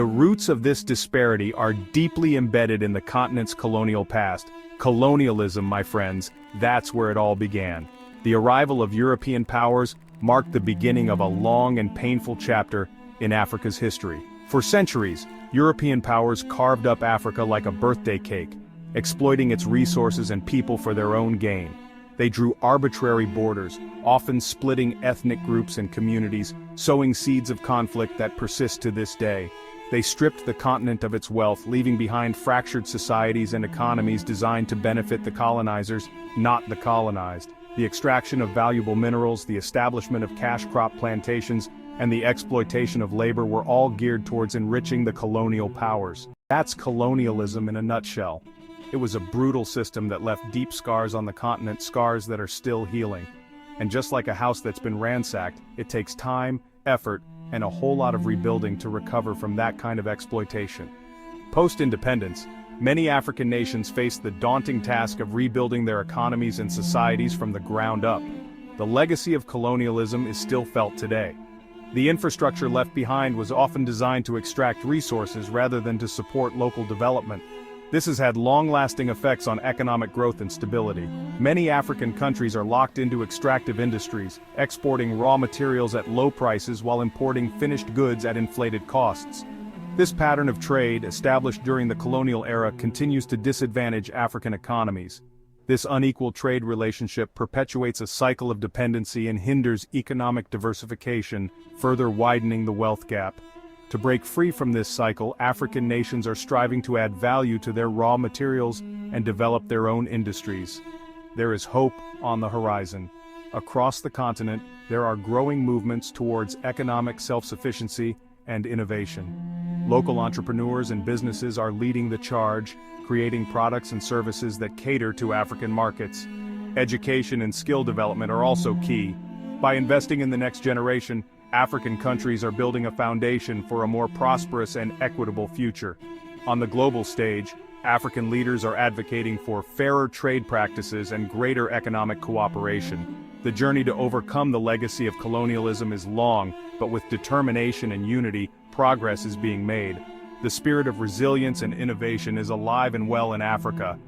The roots of this disparity are deeply embedded in the continent's colonial past. Colonialism, my friends, that's where it all began. The arrival of European powers marked the beginning of a long and painful chapter in Africa's history. For centuries, European powers carved up Africa like a birthday cake, exploiting its resources and people for their own gain. They drew arbitrary borders, often splitting ethnic groups and communities, sowing seeds of conflict that persist to this day. They stripped the continent of its wealth, leaving behind fractured societies and economies designed to benefit the colonizers, not the colonized. The extraction of valuable minerals, the establishment of cash crop plantations, and the exploitation of labor were all geared towards enriching the colonial powers. That's colonialism in a nutshell. It was a brutal system that left deep scars on the continent, scars that are still healing. And just like a house that's been ransacked, it takes time, effort, and a whole lot of rebuilding to recover from that kind of exploitation. Post-independence, many African nations faced the daunting task of rebuilding their economies and societies from the ground up. The legacy of colonialism is still felt today. The infrastructure left behind was often designed to extract resources rather than to support local development. This has had long-lasting effects on economic growth and stability. Many African countries are locked into extractive industries, exporting raw materials at low prices while importing finished goods at inflated costs. This pattern of trade, established during the colonial era, continues to disadvantage African economies. This unequal trade relationship perpetuates a cycle of dependency and hinders economic diversification, further widening the wealth gap. To break free from this cycle, African nations are striving to add value to their raw materials and develop their own industries. There is hope on the horizon. Across the continent, there are growing movements towards economic self-sufficiency and innovation. Local entrepreneurs and businesses are leading the charge, creating products and services that cater to African markets. Education and skill development are also key. By investing in the next generation, African countries are building a foundation for a more prosperous and equitable future. On the global stage, African leaders are advocating for fairer trade practices and greater economic cooperation. The journey to overcome the legacy of colonialism is long, but with determination and unity, progress is being made. The spirit of resilience and innovation is alive and well in Africa.